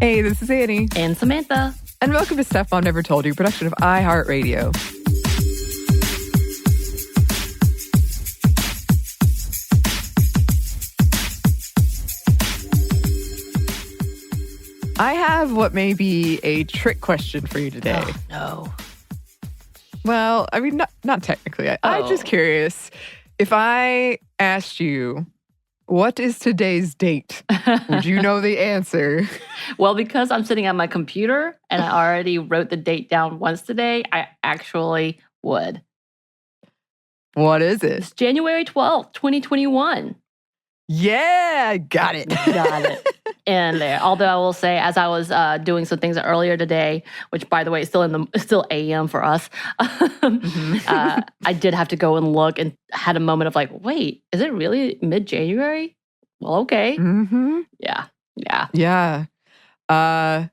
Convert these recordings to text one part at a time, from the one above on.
Hey, this is Anney and Samantha. And welcome to Stuff Mom Never Told You, production of iHeartRadio. I have what may be a trick question for you today. Oh, no. Well, I mean, not technically. I'm just curious. If I asked you, what is today's date? Would you know the answer? Well, because I'm sitting on my computer and I already wrote the date down once today, I actually would. What is it? It's January 12th, 2021. Yeah, got it. Got it. In there. Although I will say, as I was doing some things earlier today, which by the way is still AM for us, I did have to go and look and had a moment of like, wait, is it really mid-January? Well, okay. Mm-hmm. Yeah. The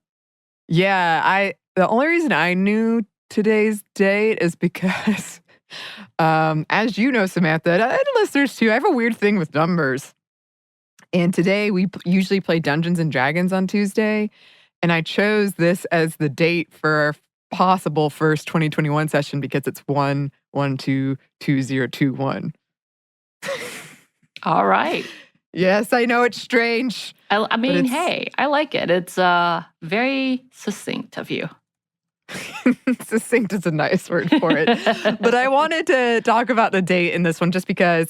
only reason I knew today's date is because, as you know, Samantha, and listeners too, I have a weird thing with numbers. And today we usually play Dungeons and Dragons on Tuesday. And I chose this as the date for our possible first 2021 session because it's 1-1-2-2021. All right. Yes, I know it's strange. I mean, hey, I like it. It's very succinct of you. Succinct is a nice word for it. But I wanted to talk about the date in this one just because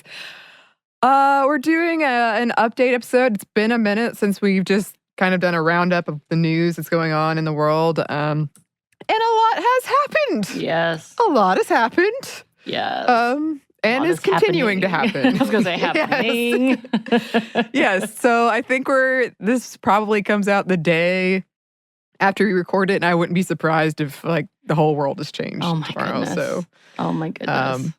we're doing an update episode. It's been a minute since we've just kind of done a roundup of the news that's going on in the world. And a lot has happened. Yes. A lot has happened. Yes. And is continuing to happen. I was going to say happening. Yes. So I think this probably comes out the day after we record it, and I wouldn't be surprised if like the whole world has changed tomorrow. Goodness. So, oh my goodness.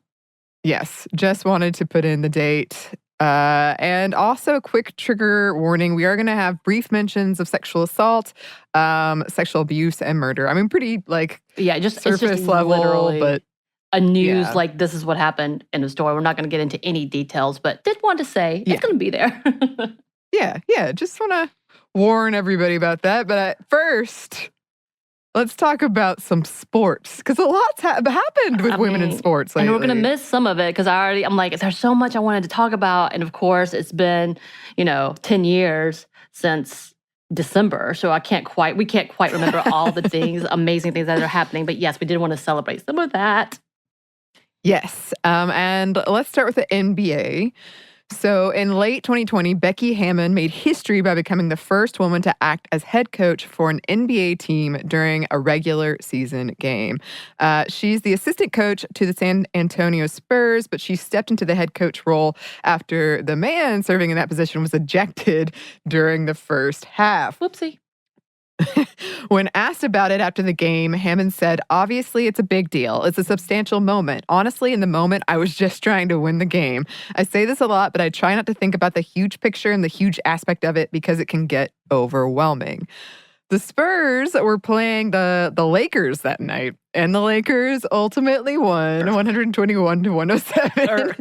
Yes, just wanted to put in the date. And also a quick trigger warning. We are going to have brief mentions of sexual assault, sexual abuse, and murder. I mean, pretty just surface it's just level, but a news like this is what happened in the story. We're not going to get into any details, but did want to say it's going to be there. Yeah. Just want to warn everybody about that. But first, let's talk about some sports, because a lot's happened with women in sports lately. And we're going to miss some of it because I'm like, there's so much I wanted to talk about. And of course, it's been, 10 years since December. So we can't quite remember all the things, amazing things that are happening. But yes, we did want to celebrate some of that. Yes. And let's start with the NBA. So in late 2020, Becky Hammon made history by becoming the first woman to act as head coach for an NBA team during a regular season game. She's the assistant coach to the San Antonio Spurs, but she stepped into the head coach role after the man serving in that position was ejected during the first half. Whoopsie. When asked about it after the game, Hammond said, "Obviously, it's a big deal. It's a substantial moment. Honestly, in the moment, I was just trying to win the game. I say this a lot, but I try not to think about the huge picture and the huge aspect of it because it can get overwhelming." The Spurs were playing the Lakers that night, and the Lakers ultimately won 121-107.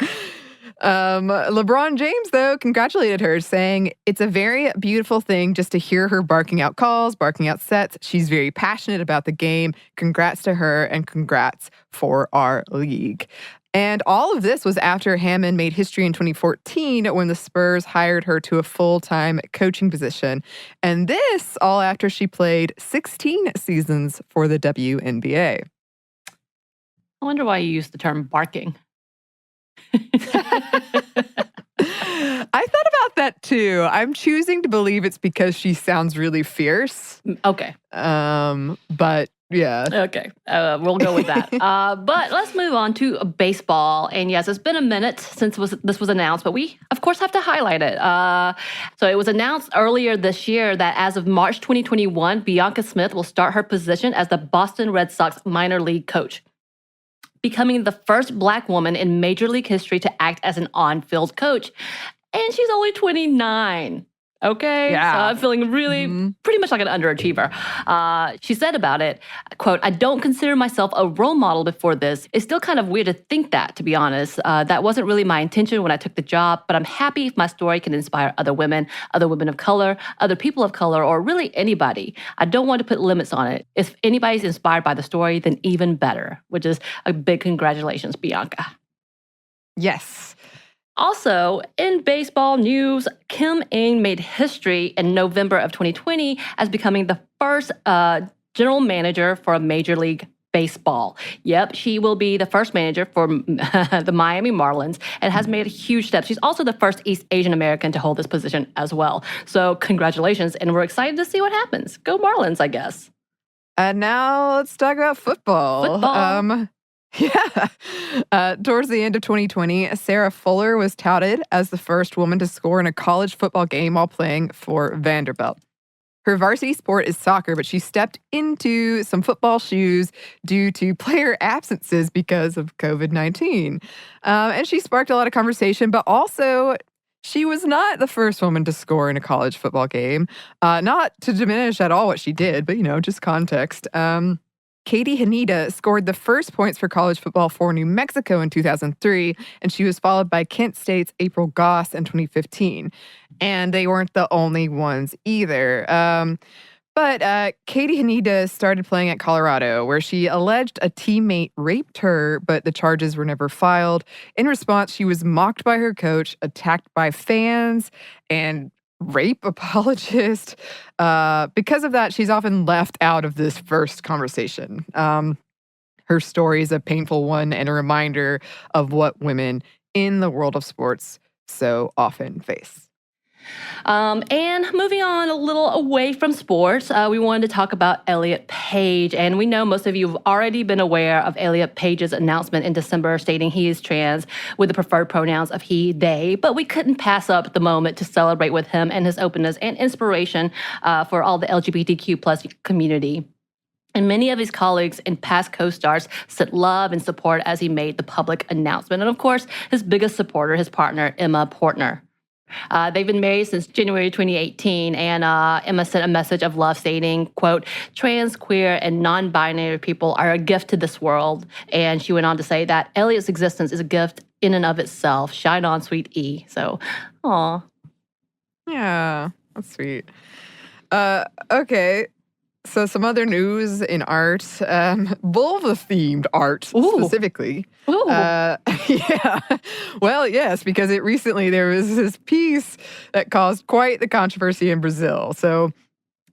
LeBron James, though, congratulated her, saying, "It's a very beautiful thing just to hear her barking out calls, barking out sets. She's very passionate about the game. Congrats to her and congrats for our league." And all of this was after Hammond made history in 2014 when the Spurs hired her to a full-time coaching position. And this all after she played 16 seasons for the WNBA. I wonder why you used the term barking. I thought about that too. I'm choosing to believe it's because she sounds really fierce. Okay. But yeah. Okay. We'll go with that. But let's move on to baseball. And yes, it's been a minute since this was announced, but we, of course, have to highlight it. So it was announced earlier this year that as of March 2021, Bianca Smith will start her position as the Boston Red Sox minor league coach, becoming the first Black woman in Major League history to act as an on-field coach. And she's only 29. Okay, Yeah. so I'm feeling really pretty much like an underachiever. She said about it, quote, I don't consider myself a role model before this. It's still kind of weird to think that, to be honest. That wasn't really my intention when I took the job, but I'm happy if my story can inspire other women of color, other people of color, or really anybody. I don't want to put limits on it. If anybody's inspired by the story, then even better, which is a big congratulations, Bianca. Yes. Also, in baseball news, Kim Ng made history in November of 2020 as becoming the first general manager for a Major League Baseball. Yep, she will be the first manager for the Miami Marlins and has made a huge step. She's also the first East Asian American to hold this position as well. So congratulations, and we're excited to see what happens. Go Marlins, I guess. And now let's talk about football. Towards the end of 2020, Sarah Fuller was touted as the first woman to score in a college football game while playing for Vanderbilt. Her varsity sport is soccer, but she stepped into some football shoes due to player absences because of COVID-19. And she sparked a lot of conversation, but also she was not the first woman to score in a college football game. Not to diminish at all what she did, but, just context. Katie Haneda scored the first points for college football for New Mexico in 2003, and she was followed by Kent State's April Goss in 2015. And they weren't the only ones either. But Katie Haneda started playing at Colorado, where she alleged a teammate raped her, but the charges were never filed. In response, she was mocked by her coach, attacked by fans, and rape apologist. Because of that, she's often left out of this first conversation. Her story is a painful one and a reminder of what women in the world of sports so often face. And moving on a little away from sports, we wanted to talk about Elliot Page. And we know most of you have already been aware of Elliot Page's announcement in December stating he is trans with the preferred pronouns of he, they. But we couldn't pass up the moment to celebrate with him and his openness and inspiration for all the LGBTQ plus community. And many of his colleagues and past co-stars sent love and support as he made the public announcement. And of course, his biggest supporter, his partner, Emma Portner. They've been married since January 2018, and Emma sent a message of love stating, quote, trans, queer, and non-binary people are a gift to this world. And she went on to say that Elliot's existence is a gift in and of itself. Shine on, sweet E. So, aw. Yeah, that's sweet. Okay. So some other news in art, vulva-themed art specifically. Ooh. Yeah. Well, yes, because recently there was this piece that caused quite the controversy in Brazil. So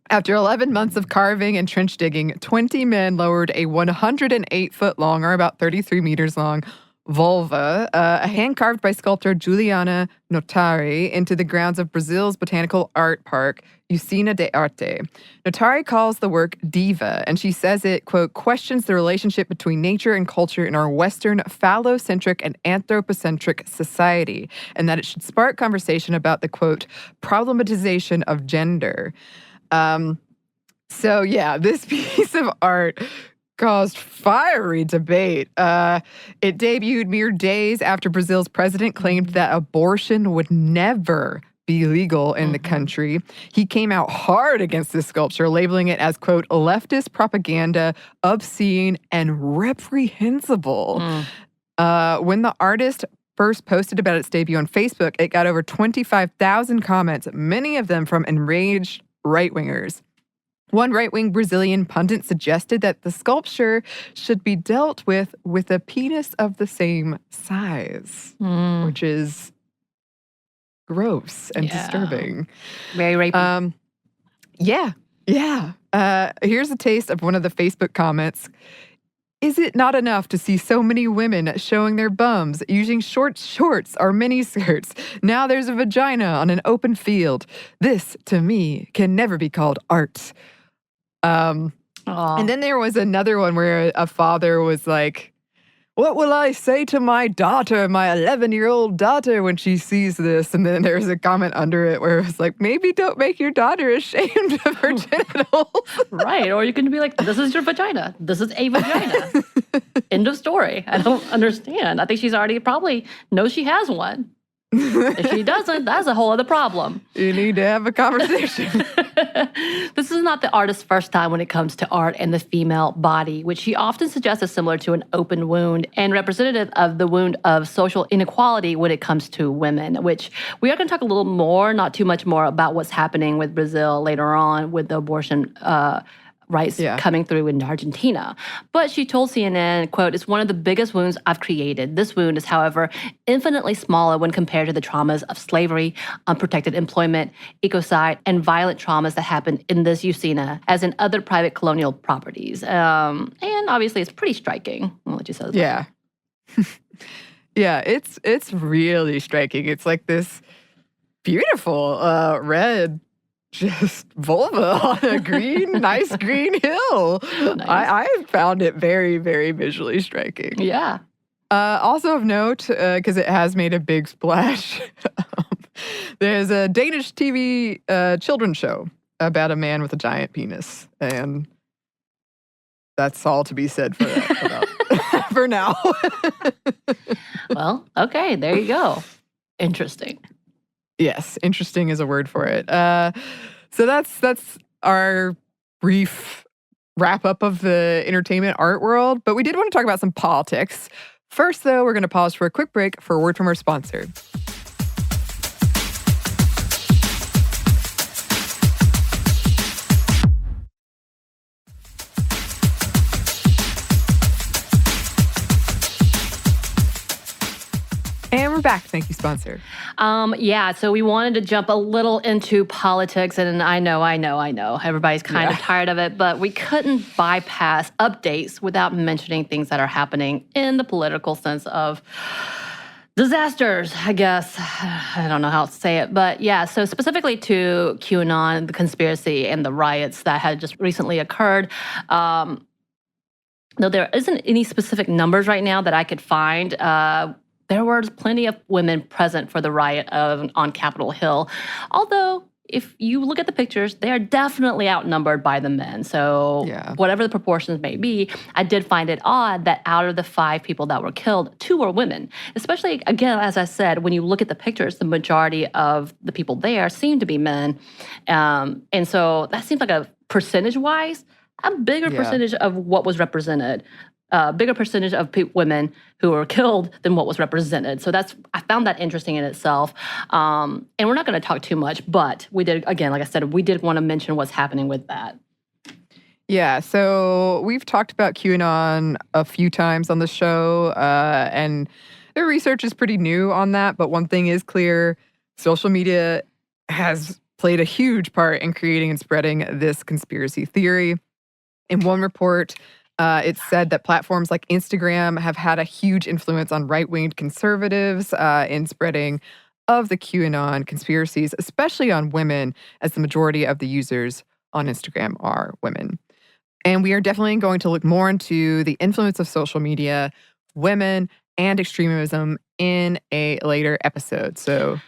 after 11 months of carving and trench digging, 20 men lowered a 108-foot long, or about 33 meters long, vulva, hand carved by sculptor Juliana Notari, into the grounds of Brazil's botanical art park, Usina de Arte. Notari calls the work diva, and she says it, quote, questions the relationship between nature and culture in our Western phallocentric and anthropocentric society, and that it should spark conversation about the, quote, problematization of gender. So yeah, this piece of art caused fiery debate. It debuted mere days after Brazil's president claimed that abortion would never be legal in the country. He came out hard against this sculpture, labeling it as, quote, leftist propaganda, obscene, and reprehensible. When the artist first posted about its debut on Facebook, it got over 25,000 comments, many of them from enraged right-wingers. One right-wing Brazilian pundit suggested that the sculpture should be dealt with a penis of the same size, which is gross and disturbing. Very rapey. Here's a taste of one of the Facebook comments. Is it not enough to see so many women showing their bums, using short shorts or miniskirts? Now there's a vagina on an open field. This, to me, can never be called art. And then there was another one where a father was like, what will I say to my daughter, my 11-year-old daughter, when she sees this? And then there was a comment under it where it was like, maybe don't make your daughter ashamed of her genitals. Right. Or you can be like, this is your vagina. This is a vagina. End of story. I don't understand. I think she's already probably knows she has one. If she doesn't, that's a whole other problem. You need to have a conversation. This is not the artist's first time when it comes to art and the female body, which she often suggests is similar to an open wound and representative of the wound of social inequality when it comes to women, which we are going to talk a little more, not too much more, about what's happening with Brazil later on with the abortion rights coming through in Argentina. But she told CNN, quote, "It's one of the biggest wounds I've created. This wound is, however, infinitely smaller when compared to the traumas of slavery, unprotected employment, ecocide, and violent traumas that happened in this usina, as in other private colonial properties." And obviously, it's pretty striking. I'll let you say that. Yeah. Yeah, it's really striking. It's like this beautiful red just vulva on a nice green hill. Nice. I found it very, very visually striking. Yeah. Also of note, because it has made a big splash, there's a Danish TV children's show about a man with a giant penis. And that's all to be said for that, for now. Well, okay, there you go. Interesting. Yes, interesting is a word for it. So that's our brief wrap up of the entertainment art world. But we did want to talk about some politics. First, though, we're going to pause for a quick break for a word from our sponsor. And we're back. Thank you, sponsor. So we wanted to jump a little into politics, and I know, everybody's kind of tired of it, but we couldn't bypass updates without mentioning things that are happening in the political sense of disasters, I guess. I don't know how to say it, but yeah, so specifically to QAnon, the conspiracy, and the riots that had just recently occurred. Though there isn't any specific numbers right now that I could find, there were plenty of women present for the riot on Capitol Hill. Although, if you look at the pictures, they are definitely outnumbered by the men. So whatever the proportions may be, I did find it odd that out of the 5 people that were killed, 2 were women. Especially, again, as I said, when you look at the pictures, the majority of the people there seem to be men. And so that seems like a percentage-wise, a bigger percentage of what was represented. Bigger percentage of women who were killed than what was represented. So I found that interesting in itself. And we're not going to talk too much, but we did, again, like I said, we did want to mention what's happening with that. Yeah, so we've talked about QAnon a few times on the show, and their research is pretty new on that. But one thing is clear, social media has played a huge part in creating and spreading this conspiracy theory. In one report, it said that platforms like Instagram have had a huge influence on right-wing conservatives in spreading of the QAnon conspiracies, especially on women, as the majority of the users on Instagram are women. And we are definitely going to look more into the influence of social media, women, and extremism in a later episode. So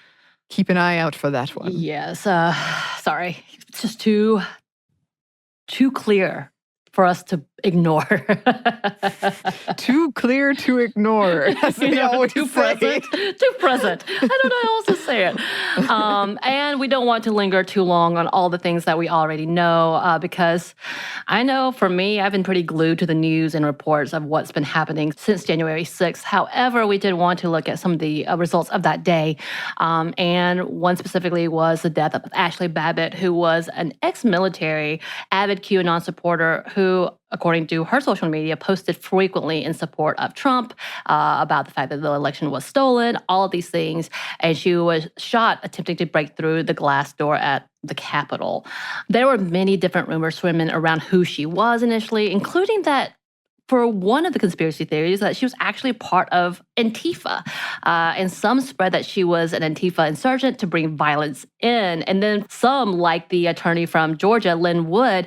keep an eye out for that one. Yes. Sorry. It's just too clear for us to ignore. Too clear to ignore, as they always too say. Too present. I don't know how else to say it. And we don't want to linger too long on all the things that we already know, because I know for me, I've been pretty glued to the news and reports of what's been happening since January 6th. However, we did want to look at some of the results of that day. And one specifically was the death of Ashley Babbitt, who was an ex-military, avid QAnon supporter who, according to her social media, posted frequently in support of Trump, about the fact that the election was stolen, all of these things. And she was shot attempting to break through the glass door at the Capitol. There were many different rumors swimming around who she was initially, including that for one of the conspiracy theories that she was actually part of Antifa. And some spread that she was an Antifa insurgent to bring violence in. And then some, like the attorney from Georgia, Lynn Wood,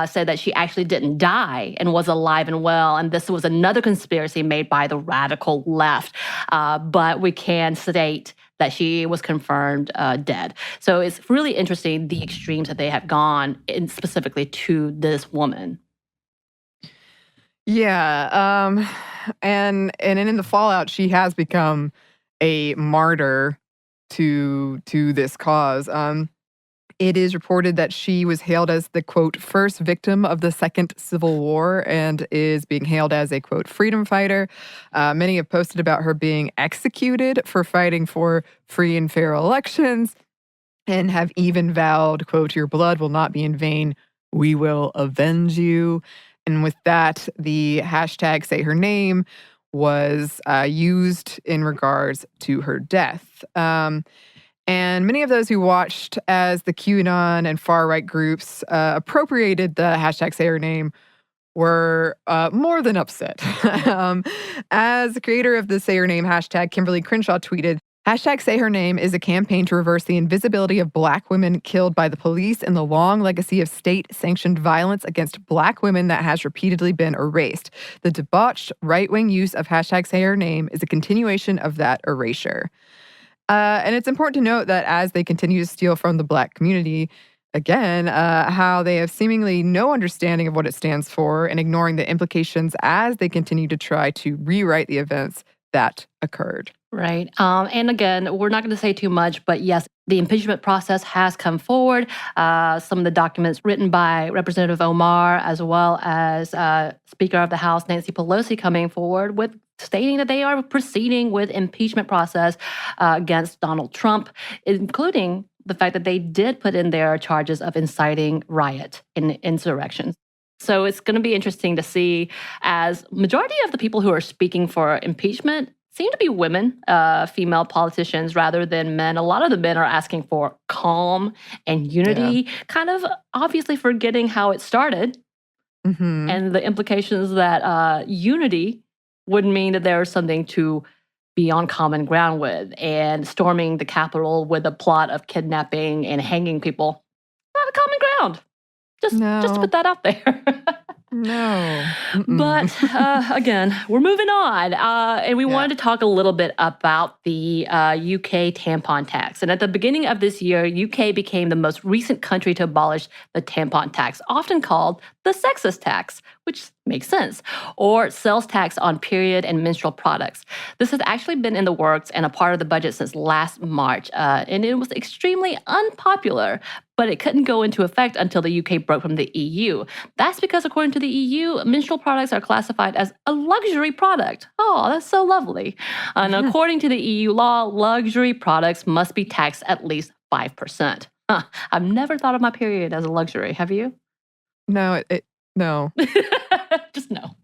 said that she actually didn't die and was alive and well. And this was another conspiracy made by the radical left. But we can state that she was confirmed dead. So it's really interesting the extremes that they have gone, in specifically to this woman. Yeah, and in the fallout, she has become a martyr to this cause. It is reported that she was hailed as the, quote, first victim of the Second Civil War and is being hailed as a, quote, freedom fighter. Many have posted about her being executed for fighting for free and fair elections and have even vowed, quote, your blood will not be in vain. We will avenge you. And with that, the hashtag Say Her Name was used in regards to her death. And many of those who watched as the QAnon and far-right groups appropriated the hashtag Say Her Name were more than upset. As the creator of the Say Her Name hashtag, Kimberly Crenshaw tweeted, hashtag Say Her Name is a campaign to reverse the invisibility of Black women killed by the police and the long legacy of state-sanctioned violence against Black women that has repeatedly been erased. The debauched right-wing use of hashtag Say Her Name is a continuation of that erasure. And it's important to note that as they continue to steal from the Black community, again, how they have seemingly no understanding of what it stands for and ignoring the implications as they continue to try to rewrite the events that occurred. Right. And again, we're not going to say too much, but yes, the impeachment process has come forward. Some of the documents written by Representative Omar, as well as Speaker of the House Nancy Pelosi, coming forward with stating that they are proceeding with impeachment process against Donald Trump, including the fact that they did put in their charges of inciting riot and insurrection. So it's going to be interesting to see, as majority of the people who are speaking for impeachment seem to be women, female politicians, rather than men. A lot of the men are asking for calm and unity, kind of obviously forgetting how it started and the implications that unity would mean that there's something to be on common ground with, and storming the Capitol with a plot of kidnapping and hanging people. Not a common ground. Just to put that out there. No. But again, we're moving on. And we wanted to talk a little bit about the UK tampon tax. And at the beginning of this year, UK became the most recent country to abolish the tampon tax, often called the sexist tax, which makes sense, or sales tax on period and menstrual products. This has actually been in the works and a part of the budget since last March, and it was extremely unpopular, but it couldn't go into effect until the UK broke from the EU. That's because, according to the EU, menstrual products are classified as a luxury product. Oh, that's so lovely. And according to the EU law, luxury products must be taxed at least 5%. I've never thought of my period as a luxury. Have you? No, no. Just no.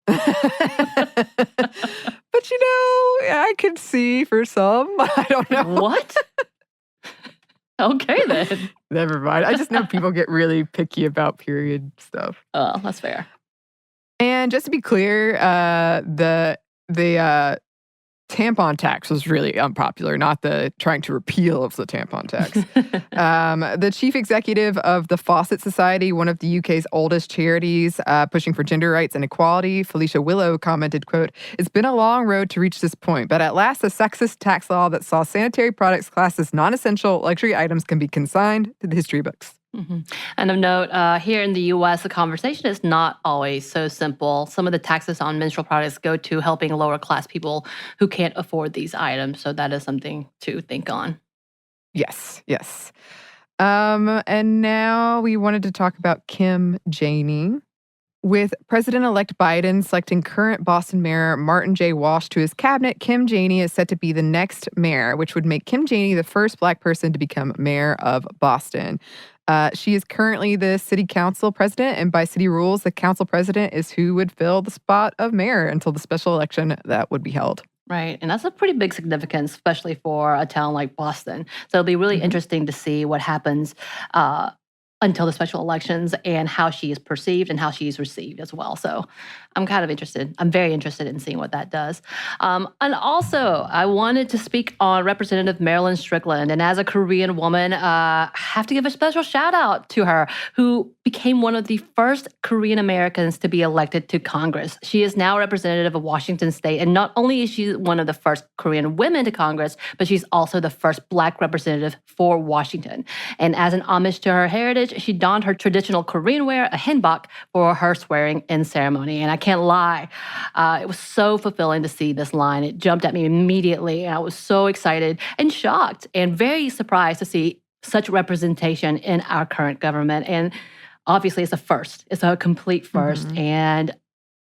But I could see for some. I don't know. What? Okay, then. Never mind. I just know people get really picky about period stuff. Oh, that's fair. And just to be clear, the tampon tax was really unpopular, not the trying to repeal of the tampon tax. The chief executive of the Fawcett Society, one of the UK's oldest charities pushing for gender rights and equality, Felicia Willow, commented, quote, "It's been a long road to reach this point, but at last a sexist tax law that saw sanitary products classed as non-essential luxury items can be consigned to the history books." And of note, here in the U.S., the conversation is not always so simple. Some of the taxes on menstrual products go to helping lower class people who can't afford these items. So that is something to think on. Yes. And now we wanted to talk about Kim Janey. With President-elect Biden selecting current Boston Mayor Martin J. Walsh to his cabinet, Kim Janey is set to be the next mayor, which would make Kim Janey the first Black person to become mayor of Boston. She is currently the city council president, and by city rules, the council president is who would fill the spot of mayor until the special election that would be held. Right. And that's a pretty big significance, especially for a town like Boston. So it'll be really interesting to see what happens until the special elections and how she is perceived and how she is received as well. So I'm kind of interested. I'm very interested in seeing what that does. And also, I wanted to speak on Representative Marilyn Strickland. And as a Korean woman, I have to give a special shout out to her, who became one of the first Korean Americans to be elected to Congress. She is now representative of Washington State. And not only is she one of the first Korean women to Congress, but she's also the first Black representative for Washington. And as an homage to her heritage, which she donned her traditional Korean wear, a hanbok, for her swearing-in ceremony. And I can't lie, it was so fulfilling to see this line. It jumped at me immediately, and I was so excited and shocked and very surprised to see such representation in our current government. And obviously, it's a first. It's a complete first. And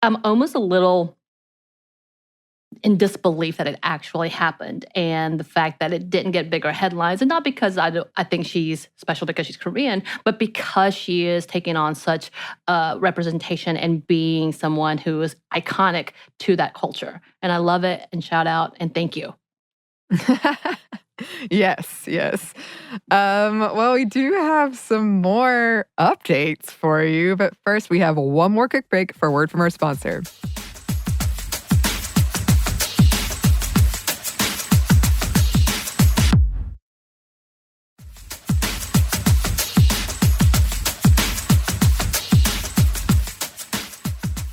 I'm almost a little in disbelief that it actually happened, and the fact that it didn't get bigger headlines, and not because I think she's special because she's Korean, but because she is taking on such representation and being someone who is iconic to that culture. And I love it, and shout out and thank you. Yes. Well, we do have some more updates for you, but first we have one more quick break for a word from our sponsor.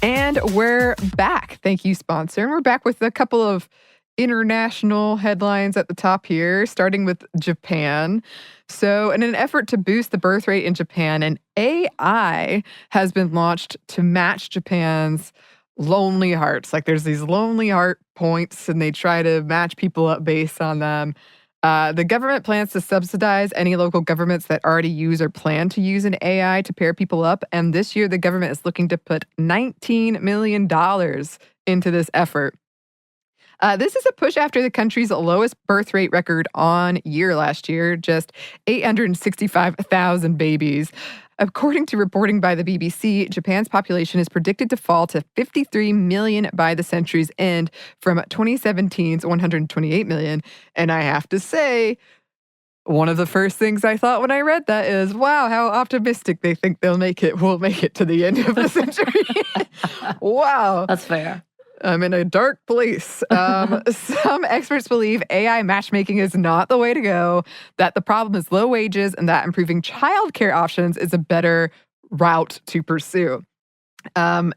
And we're back. Thank you, sponsor. And we're back with a couple of international headlines at the top here, starting with Japan. So, in an effort to boost the birth rate in Japan, an AI has been launched to match Japan's lonely hearts. Like, there's these lonely heart points, and they try to match people up based on them. The government plans to subsidize any local governments that already use or plan to use an AI to pair people up. And this year, the government is looking to put $19 million into this effort. This is a push after the country's lowest birth rate record on year last year, just 865,000 babies. According to reporting by the BBC, Japan's population is predicted to fall to 53 million by the century's end from 2017's 128 million. And I have to say, one of the first things I thought when I read that is, wow, how optimistic they think we'll make it to the end of the century. Wow. That's fair. I'm in a dark place. Some experts believe AI matchmaking is not the way to go, that the problem is low wages, and that improving childcare options is a better route to pursue. And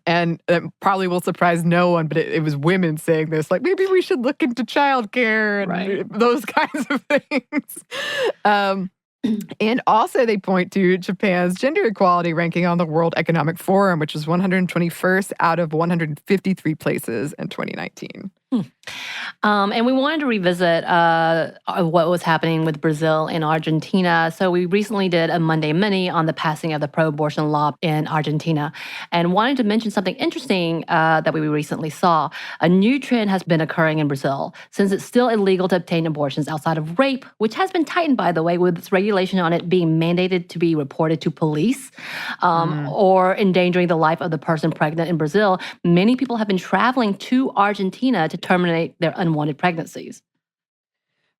it probably will surprise no one, but it was women saying this, like, maybe we should look into childcare and those kinds of things. And also they point to Japan's gender equality ranking on the World Economic Forum, which was 121st out of 153 places in 2019. And we wanted to revisit what was happening with Brazil and Argentina. So we recently did a Monday Mini on the passing of the pro-abortion law in Argentina, and wanted to mention something interesting that we recently saw. A new trend has been occurring in Brazil, since it's still illegal to obtain abortions outside of rape, which has been tightened, by the way, with its regulation on it being mandated to be reported to police or endangering the life of the person pregnant in Brazil. Many people have been traveling to Argentina to terminate their unwanted pregnancies.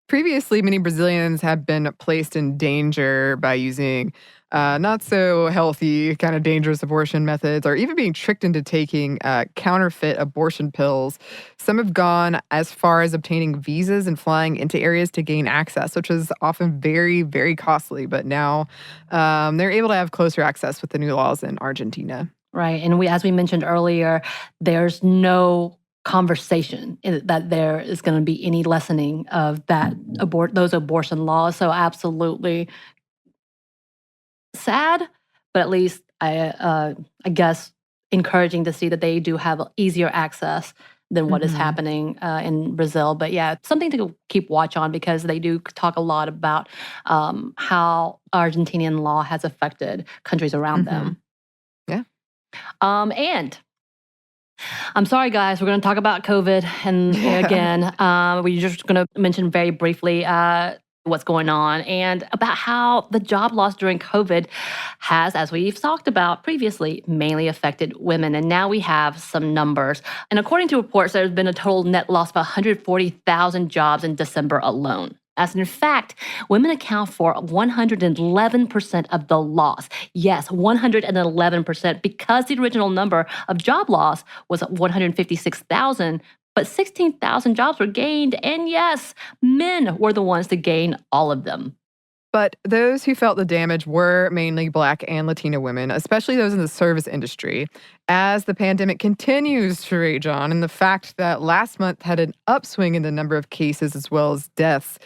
Previously, many Brazilians have been placed in danger by using not so healthy, kind of dangerous abortion methods, or even being tricked into taking counterfeit abortion pills. Some have gone as far as obtaining visas and flying into areas to gain access, which is often very, very costly. But now they're able to have closer access with the new laws in Argentina. Right. And as we mentioned earlier, there's no conversation that there is going to be any lessening of those abortion laws. So absolutely sad, but at least I guess encouraging to see that they do have easier access than what is happening in Brazil. But yeah, something to keep watch on, because they do talk a lot about how Argentinian law has affected countries around them. Yeah. And I'm sorry, guys, we're going to talk about COVID. And again, we're just going to mention very briefly what's going on and about how the job loss during COVID has, as we've talked about previously, mainly affected women. And now we have some numbers. And according to reports, there's been a total net loss of 140,000 jobs in December alone. As in fact, women account for 111% of the loss. Yes, 111%, because the original number of job loss was 156,000, but 16,000 jobs were gained. And yes, men were the ones to gain all of them. But those who felt the damage were mainly Black and Latina women, especially those in the service industry, as the pandemic continues to rage on. And the fact that last month had an upswing in the number of cases as well as deaths,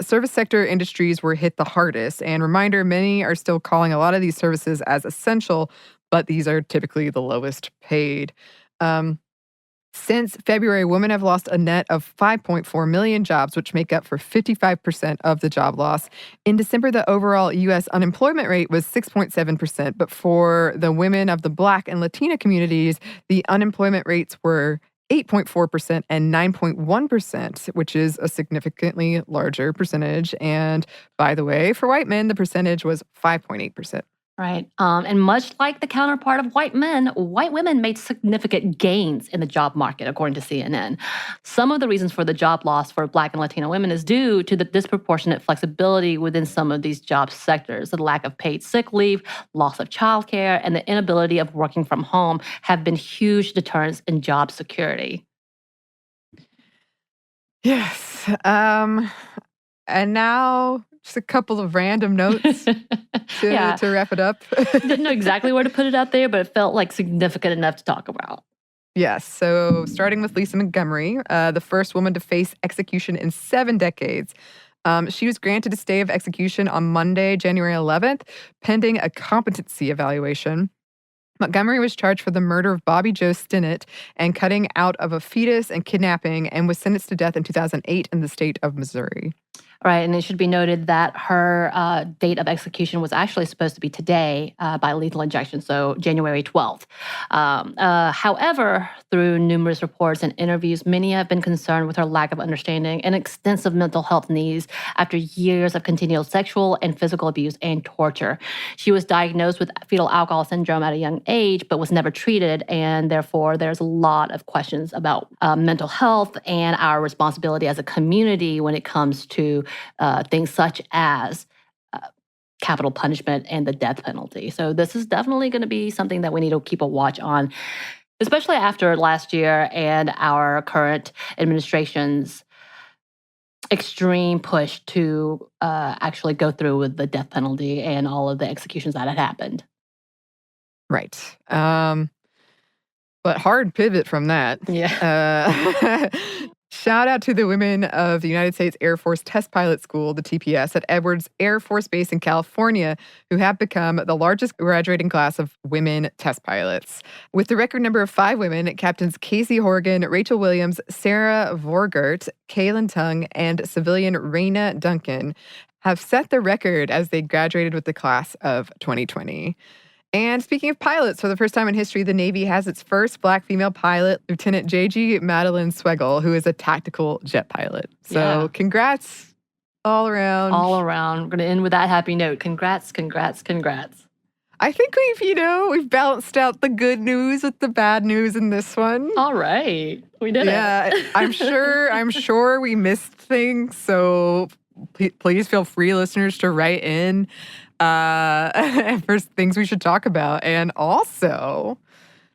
service sector industries were hit the hardest. And reminder, many are still calling a lot of these services as essential, but these are typically the lowest paid. Um, since February, women have lost a net of 5.4 million jobs, which make up for 55% of the job loss. In December, the overall U.S. unemployment rate was 6.7%, but for the women of the Black and Latina communities, the unemployment rates were 8.4% and 9.1%, which is a significantly larger percentage. And by the way, for white men, the percentage was 5.8%. Right. And much like the counterpart of white men, white women made significant gains in the job market, according to CNN. Some of the reasons for the job loss for Black and Latino women is due to the disproportionate flexibility within some of these job sectors. The lack of paid sick leave, loss of childcare, and the inability of working from home have been huge deterrents in job security. Yes. And now just a couple of random notes to wrap it up. Didn't know exactly where to put it out there, but it felt like significant enough to talk about. Yes. So starting with Lisa Montgomery, the first woman to face execution in 7 decades. She was granted a stay of execution on Monday, January 11th, pending a competency evaluation. Montgomery was charged for the murder of Bobby Joe Stinnett and cutting out of a fetus and kidnapping, and was sentenced to death in 2008 in the state of Missouri. Right, and it should be noted that her date of execution was actually supposed to be today by lethal injection, so January 12th. However, through numerous reports and interviews, many have been concerned with her lack of understanding and extensive mental health needs after years of continual sexual and physical abuse and torture. She was diagnosed with fetal alcohol syndrome at a young age, but was never treated, and therefore there's a lot of questions about mental health and our responsibility as a community when it comes to things such as capital punishment and the death penalty. So this is definitely going to be something that we need to keep a watch on, especially after last year and our current administration's extreme push to actually go through with the death penalty and all of the executions that had happened. Right. But hard pivot from that. Yeah. Shout out to the women of the United States Air Force Test Pilot School, the TPS, at Edwards Air Force Base in California, who have become the largest graduating class of women test pilots. With the record number of 5 women, Captains Casey Horgan, Rachel Williams, Sarah Vorgert, Kaylin Tung, and civilian Raina Duncan have set the record as they graduated with the class of 2020. And speaking of pilots, for the first time in history, the Navy has its first Black female pilot, Lieutenant J.G. Madeline Swegel, who is a tactical jet pilot. So congrats all around. All around. We're going to end with that happy note. Congrats, congrats, congrats. I think we've balanced out the good news with the bad news in this one. All right. We did it. Yeah, I'm sure we missed things. So please feel free, listeners, to write in for things we should talk about. And also,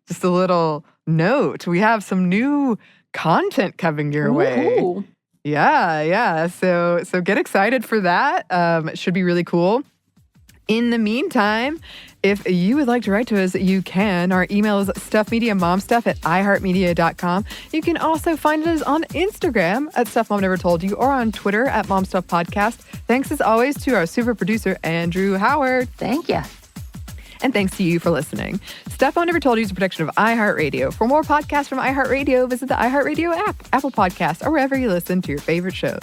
just a little note, we have some new content coming your way. Yeah. So get excited for that. It should be really cool. In the meantime, if you would like to write to us, you can. Our email is stuffmediamomstuff@iheartmedia.com. You can also find us on Instagram at Stuff Mom Never Told You, or on Twitter at MomStuffPodcast. Thanks as always to our super producer, Andrew Howard. Thank you. And thanks to you for listening. Stuff Mom Never Told You is a production of iHeartRadio. For more podcasts from iHeartRadio, visit the iHeartRadio app, Apple Podcasts, or wherever you listen to your favorite shows.